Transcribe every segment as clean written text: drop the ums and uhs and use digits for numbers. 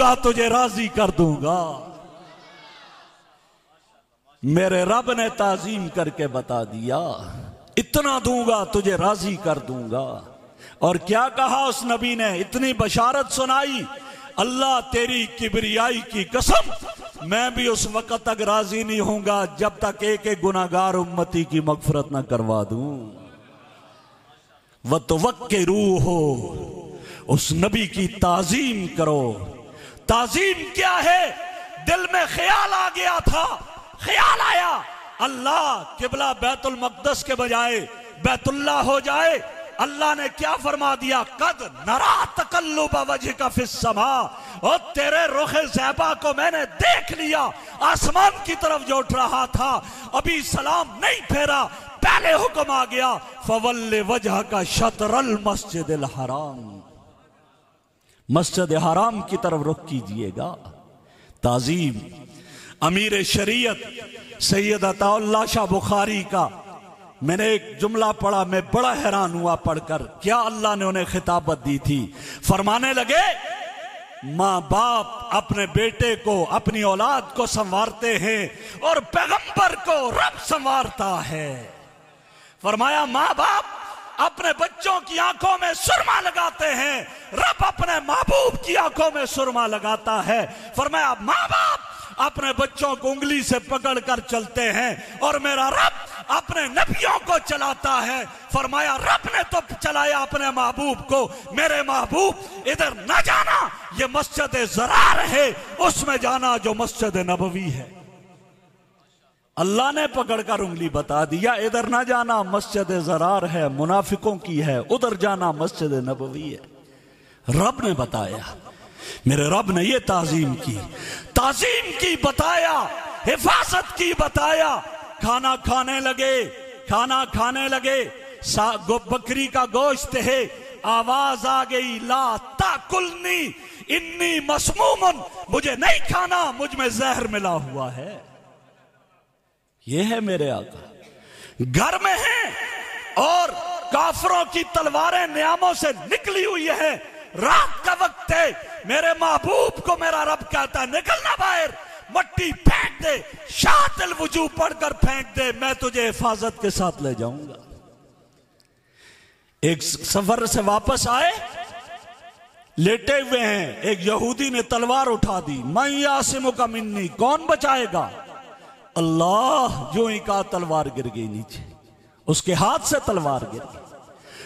दूंगा तुझे राजी कर दूंगा। मेरे रब ने ताजीम करके बता दिया, इतना दूंगा तुझे राजी कर दूंगा। और क्या कहा उस नबी ने, इतनी बशारत सुनाई, अल्लाह तेरी किबरियाई की कसम, मैं भी उस वक्त तक राजी नहीं होऊंगा जब तक एक एक गुनाहगार उम्मती की मगफरत ना करवा दूं। व तो वक्त के रूह हो, उस नबी की ताजीम करो। ताजीम क्या है? दिल में ख्याल आ गया था, ख्याल आया अल्लाह किबला बैतुल मक़दस के बजाय बैतुल्लाह हो जाए। अल्लाह ने क्या फरमा दिया, कद नरा तकल्लुब वजहिका फिस समा, और तेरे रुखे ज़ैबा को मैंने देख लिया, आसमान की तरफ जो उठ रहा था, अभी सलाम नहीं फेरा, पहले हुक्म आ गया, फवल्ले वजहका शतरल मस्जिदिल हराम, मस्जिद हराम की तरफ रुख कीजिएगा। ताजीम अमीर शरीयत सैयद अताउल्लाह शाह बुखारी का मैंने एक जुमला पढ़ा, मैं बड़ा हैरान हुआ पढ़कर, क्या अल्लाह ने उन्हें खिताबत दी थी। फरमाने लगे, माँ बाप अपने बेटे को, अपनी औलाद को संवारते हैं और पैगंबर को रब संवारता है। फरमाया माँ बाप अपने बच्चों की आंखों में सुरमा लगाते हैं, रब अपने महबूब की आंखों में सुरमा लगाता है। फरमाया माँ बाप अपने बच्चों को उंगली से पकड़कर चलते हैं और मेरा रब अपने नबियों को चलाता है। फरमाया रब ने तो चलाया अपने महबूब को, मेरे महबूब इधर न जाना, ये मस्जिद ज़रार है, उसमें जाना जो मस्जिद नबवी है। अल्लाह ने पकड़कर उंगली बता दिया, इधर ना जाना मस्जिद ज़रार है, मुनाफिकों की है, उधर जाना मस्जिद नबवी है। रब ने बताया, मेरे रब ने ये ताजीम की बताया, हिफाजत की बताया। खाना खाने लगे, बकरी का गोश्त है, आवाज आ गई, ला ताकुलनी इन्नी मसमूमन, मुझे नहीं खाना, मुझ में जहर मिला हुआ है। ये है मेरे आका, घर में है और काफरों की तलवारें नियामों से निकली हुई है, रात का वक्त है, मेरे महबूब को मेरा रब कहता है निकलना बाहर, मट्टी फेंक दे, शातिल वजू पढ़कर फेंक दे, मैं तुझे हिफाजत के साथ ले जाऊंगा। एक सफर से वापस आए, लेटे हुए हैं, एक यहूदी ने तलवार उठा दी, मैं यासिमुका मिन्नी, कौन बचाएगा? अल्लाह। जो ही कहा तलवार गिर गई नीचे, उसके हाथ से तलवार गिर गई।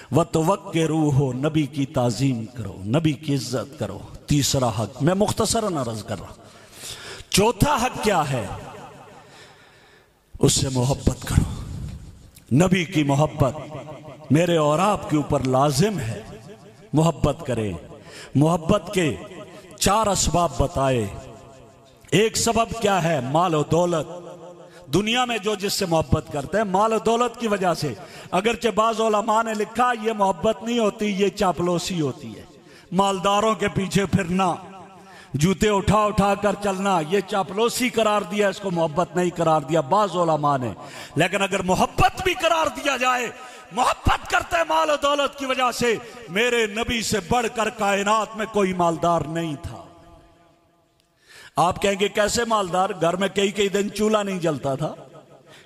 व तो वक्त के रूह हो, नबी की ताजीम करो, नबी की इज्जत करो। तीसरा हक मैं मुख्तसरन अर्ज कर रहा। चौथा हक क्या है? उससे मोहब्बत करो। नबी की मोहब्बत मेरे और आपके ऊपर लाजिम है, मोहब्बत करें। मोहब्बत के 4 असबाब बताए। एक सबब क्या है? माल और दौलत। दुनिया में जो जिससे मोहब्बत करते हैं माल और दौलत की वजह से, अगरचे बाज़ उलमा ने लिखा ये मोहब्बत नहीं होती, ये चापलूसी होती है। मालदारों के पीछे फिरना, जूते उठा उठा कर चलना, ये चापलूसी करार दिया, इसको मोहब्बत नहीं करार दिया बाज़ उलमा ने। लेकिन अगर मोहब्बत भी करार दिया जाए, मोहब्बत करते माल और दौलत की वजह से, मेरे नबी से बढ़कर कायनात में कोई मालदार नहीं था। आप कहेंगे कैसे मालदार? घर में कई कई दिन चूल्हा नहीं जलता था,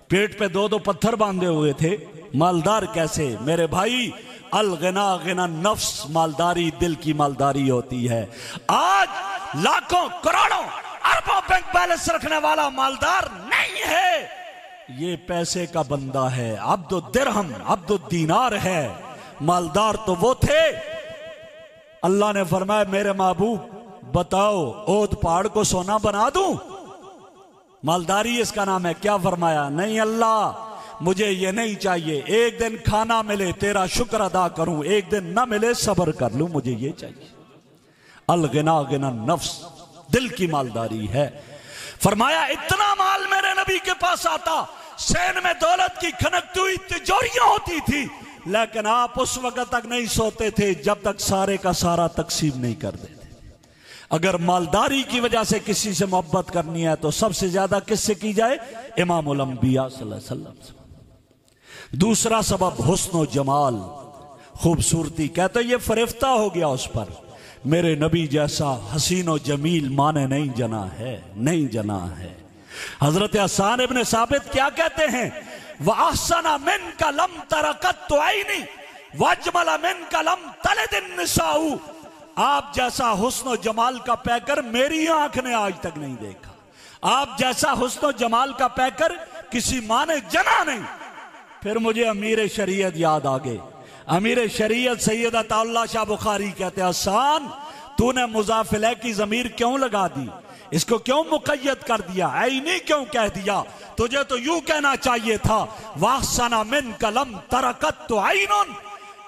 पेट पे 2-2 पत्थर बांधे हुए थे, मालदार कैसे? मेरे भाई, अल गिना गिना नफ्स, मालदारी दिल की मालदारी होती है। आज लाखों करोड़ों अरबों बैंक बैलेंस रखने वाला मालदार नहीं है, ये पैसे का बंदा है, अब्दुल दिरहम अब्दुल दीनार है। मालदार तो वो थे, अल्लाह ने फरमाया मेरे महबूब बताओ ओद पहाड़ को सोना बना दूं? मालदारी इसका नाम है। क्या फरमाया? नहीं अल्लाह, मुझे ये नहीं चाहिए, एक दिन खाना मिले तेरा शुक्र अदा करूं, एक दिन ना मिले सब्र कर लूं, मुझे ये चाहिए। अल गिना गिना नफ्स, दिल की मालदारी है। फरमाया इतना माल मेरे नबी के पास आता, सैन में दौलत की खनकती हुई तिजोरियां होती थी, लेकिन आप उस वक्त तक नहीं सोते थे जब तक सारे का सारा तकसीम नहीं कर देते। अगर मालदारी की वजह से किसी से मोहब्बत करनी है तो सबसे ज्यादा किससे की जाए? इमामुल अंबिया सल्लल्लाहु अलैहि वसल्लम से। दूसरा सबब हुस्न व जमाल, खूबसूरती। कहते ये फरिफ्ता हो गया उस पर, मेरे नबी जैसा हसीन और जमील माँ ने नहीं जना है, नहीं जना है। हजरत हसन इब्न साबित क्या कहते हैं, वह अहसना मिन का लम तरकत तो आईनी वजमला मिन का लम तलदिन निसाऊ। आप जैसा हुस्न जमाल का पैकर मेरी आंख ने आज तक नहीं देखा। आप जैसा हुस्न जमाल का पैकर किसी माँ ने जना नहीं। फिर मुझे अमीर शरीयत याद आ गए। अमीर शरीयत सैयद अताउल्लाह शाह बुखारी कहते हैं, हसन तूने मुजाफिले की जमीर क्यों लगा दी, इसको क्यों मुकय्यद कर दिया, ऐनी क्यों कह दिया? तुझे तो यूं कहना चाहिए था, वाहसना मिन कलम तरकत तो आइनुन।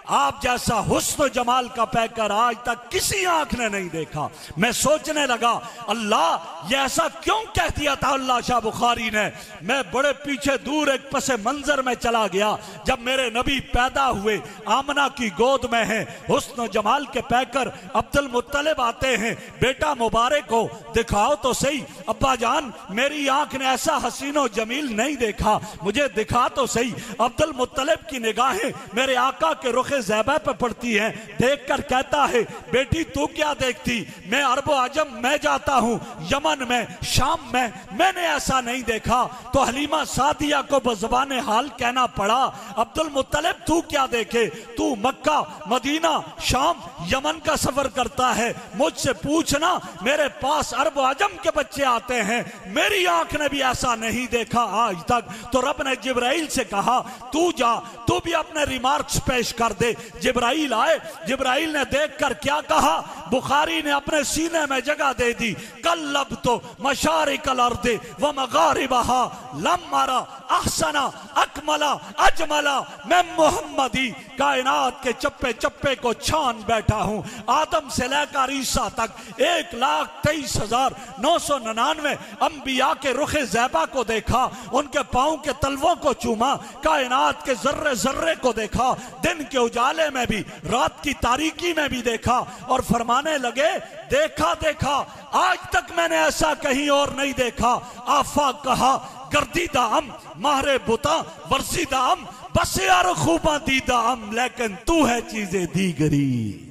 आप जैसा हुस्न जमाल का पैकर आज तक किसी आंख ने नहीं देखा। मैं सोचने लगा, अल्लाह ये ऐसा क्यों कह दिया था अल्लाह शाह बुखारी ने। मैं बड़े पीछे दूर एक पसे मंजर में चला गया, जब मेरे नबी पैदा हुए, आमना की गोद में है, हुस्न जमाल के पैकर अब्दुल मुत्तलिब आते हैं, बेटा मुबारक हो दिखाओ तो सही। अब्बा जान मेरी आंख ने ऐसा हसीनो जमील नहीं देखा, मुझे दिखा तो सही। अब्दुल मुत्तलिब की निगाहें मेरे आका के रुख ज़ैबा पे पड़ती है, देखकर कहता है, बेटी तू क्या देखती? मैं अरब आजम में जाता हूँ, यमन में, शाम में, मैंने ऐसा नहीं देखा। तो हलीमा सादिया को बज़बाने हाल कहना पड़ा, अब्दुल मुत्तलिब तू क्या देखे? तू मक्का, मदीना, शाम, यमन का सफर करता है, मुझसे पूछना। मेरे पास अरब आजम के बच्चे आते हैं, मेरी आंख ने भी ऐसा नहीं देखा आज तक। तो रब ने जिब्राइल से कहा, तू जा, तू भी अपने रिमार्क्स पेश कर दे। जिब्राइल आए, जिब्राइल ने देखकर क्या कहा? बुखारी ने अपने सीने में जगह दे दी, कल्लब तो मशारिकल अर्दे व मगारिबहा लम्मारा अहसना अकमला अजमला। मैं मोहम्मदी कायनात के चप्पे चप्पे को छान बैठा हूं। आदम से लेकर ईसा तक 1,23,999 अंबिया के रुखे ज़ैबा को देखा, उनके पांव के तलवों को चूमा, कायनात के जर्रे जर्रे को देखा, दिन के उजाले में भी, रात की तारीकी में भी देखा, और फरमाने लगे, देखा देखा आज तक मैंने ऐसा कहीं और नहीं देखा। आफाक कहा, गर्दीदा हम माहरे बुता वर्सीदा हम बस यार खूबा दीदा हम, लेकिन तू है चीजें दीगरी।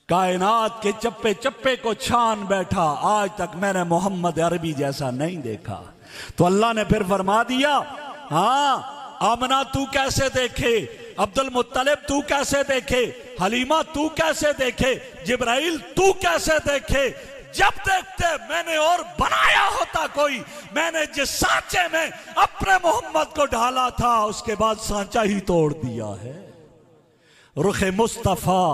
कायनात के चप्पे चप्पे को छान बैठा, आज तक मैंने मोहम्मद अरबी जैसा नहीं देखा। तो अल्लाह ने फिर फरमा दिया, हाँ आमना तू कैसे देखे, अब्दुल मुत्तलिब तू कैसे देखे, हलीमा तू कैसे देखे, जिब्राइल तू कैसे देखे? जब देखते मैंने और बनाया होता कोई, मैंने जिस सांचे में अपने मोहम्मद को ढाला था, उसके बाद सांचा ही तोड़ दिया है। रुखे मुस्तफा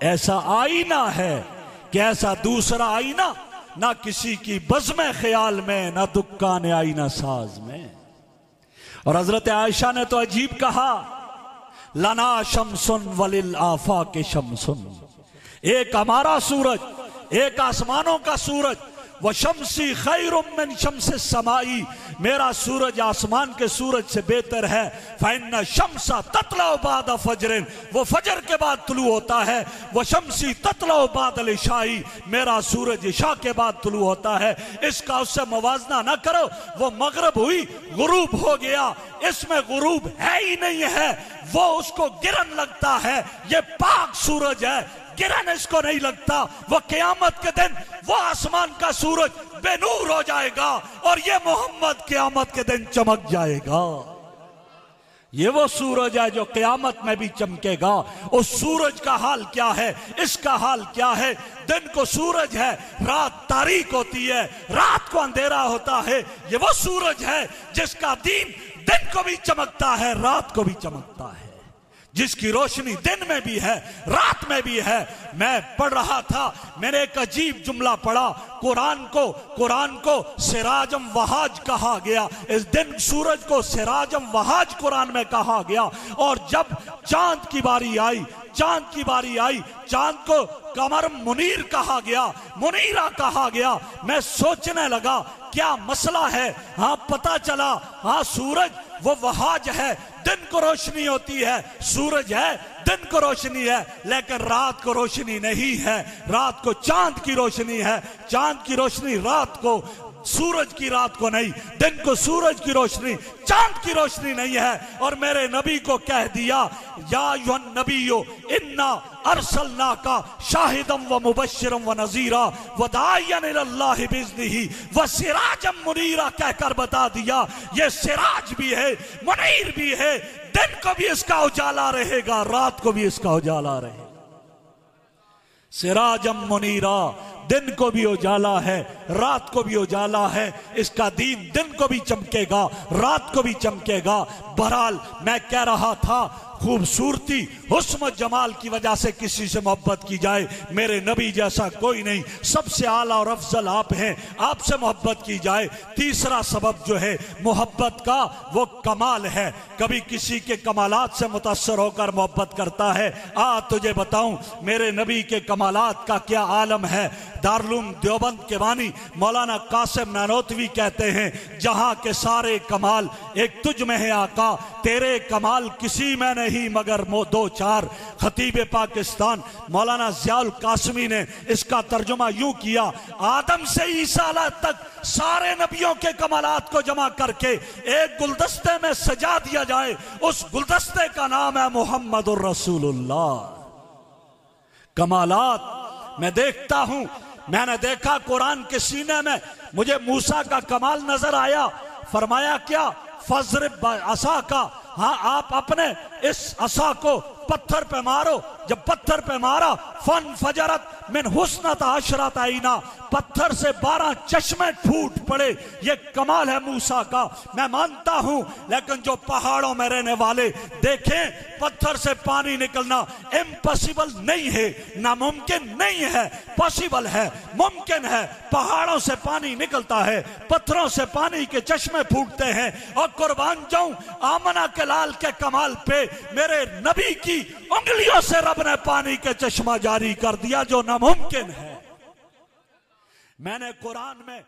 ऐसा आईना है कि ऐसा दूसरा आईना ना किसी की बज़्म ख्याल में, ना दुक्कान आईना साज में। और हजरत आयशा ने तो अजीब कहा, लना शमसुन वलिल आफा के शमसुन, एक हमारा सूरज, एक आसमानों का सूरज, व शमसी खैरुम मिन शम्सिस समाई, मेरा सूरज आसमान के सूरज से बेहतर है। फइन्ना शम्सा ततला बाद फजरिन, वो फजर के बाद तुलू होता है। वो शम्सी ततला बाद इशाई, मेरा सूरज इशा के बाद तुलू होता है। इसका उससे मवाजना ना करो, वो मगरब हुई गुरूब हो गया, इसमें गुरूब है ही नहीं है, वो उसको गिरन लगता है। ये पाक सूरज है, गिरन इसको नहीं लगता। वो क़यामत के दिन वो आसमान का सूरज बेनूर हो जाएगा और ये मोहम्मद क़यामत के दिन चमक जाएगा। ये वो सूरज है जो क़यामत में भी चमकेगा। उस सूरज का हाल क्या है, इसका हाल क्या है? दिन को सूरज है, रात तारीक होती है, रात को अंधेरा होता है। ये वो सूरज है जिसका दिन को भी चमकता है, रात को भी चमकता है, जिसकी रोशनी दिन में भी है, रात में भी है। मैं पढ़ रहा था, मैंने एक अजीब जुमला पढ़ा, कुरान को सिराजम वहाज कहा गया। इस दिन सूरज को सिराजम वहाज कुरान में कहा गया। और जब चांद की बारी आई, चांद को कमर मुनीर कहा गया, मुनीरा कहा गया। मैं सोचने लगा क्या मसला है। हाँ पता चला, हाँ सूरज वो वहाज है, दिन को रोशनी होती है, सूरज है, दिन को रोशनी है, लेकिन रात को रोशनी नहीं है। रात को चांद की रोशनी है, चांद की रोशनी रात को, सूरज की रात को नहीं, दिन को सूरज की रोशनी, चांद की रोशनी नहीं है। और मेरे नबी को कह दिया, या अय्युहन नबियो इन्ना अरसलना का शाहिदम व मुबश्शिरम व नज़ीरा व दाइयन इलल्लाहि बिइज़्निही व सिराजम मुनीरा, कहकर बता दिया ये सिराज भी है, मुनीर भी है, दिन को भी इसका उजाला रहेगा, रात को भी इसका उजाला रहेगा। सिराजम मुनीरा, दिन को भी उजाला है, रात को भी उजाला है, इसका दीन दिन को भी चमकेगा, रात को भी चमकेगा। बहरहाल मैं कह रहा था, खूबसूरती हुस्न जमाल की वजह से किसी से मोहब्बत की जाए, मेरे नबी जैसा कोई नहीं, सबसे आला और अफजल आप हैं, आपसे मोहब्बत की जाए। तीसरा सबब जो है मोहब्बत का, वो कमाल है। कभी किसी के कमालात से मुतासर होकर मोहब्बत करता है। तुझे बताऊं मेरे नबी के कमालात का क्या आलम है। दारुल देवबंद के बानी मौलाना कासिम नानोतवी कहते हैं, जहां के सारे कमाल एक तुझ में है आका, तेरे कमाल किसी में नहीं मगर दो चार। खतीब पाकिस्तान मौलाना ज़ियाउल कासमी ने इसका तर्जुमा यूं किया, आदम से ईसा तक सारे नबियों के कमालात को जमा करके एक गुलदस्ते में सजा दिया जाए, उस गुलदस्ते का नाम है मुहम्मदुर रसूलुल्लाह। कमालात मैं देखता हूं, मैंने देखा कुरान के सीने में, मुझे मूसा का कमाल नजर आया। फरमाया क्या, फजरिब असा का, हाँ आप अपने इस असा को पत्थर पे मारो। जब पत्थर पे मारा, फन फजरत मिन हुस्नत अशरत आईना, पत्थर से 12 चश्मे फूट पड़े। ये कमाल है मूसा का, मैं मानता हूं। लेकिन जो पहाड़ों में रहने वाले देखें, पत्थर से पानी निकलना इम्पॉसिबल नहीं है, नामुमकिन नहीं है, पॉसिबल है, मुमकिन है। पहाड़ों से पानी निकलता है, पत्थरों से पानी के चश्मे फूटते हैं। और कुर्बान जाऊं आमना के लाल के कमाल पे, मेरे नबी की उंगलियों से रब ने पानी के चश्मा जारी कर दिया, जो नामुमकिन है। मैंने कुरान में